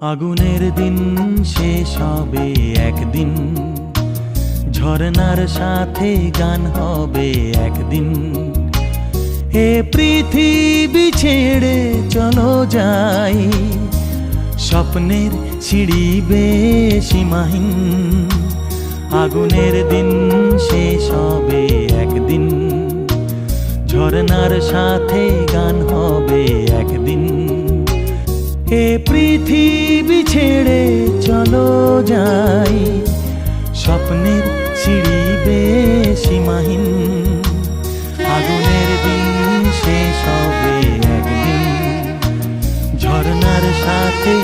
আগুনের দিন শেষ হবে একদিন, ঝরনার সাথে গান হবে একদিন। এ পৃথিবী ছেড়ে চলো যাই, স্বপ্নের সিঁড়ি বেয়ে সীমাহীন। আগুনের দিন শেষ হবে একদিন, ঝরনার সাথে গান হবে একদিন। এ পৃথিবী ছেড়ে চলো যাই, স্বপ্নের সিঁড়ি বেয়ে সীমাহীন। আগুনের দিন শেষ হবে একদিন, ঝরনার সাথে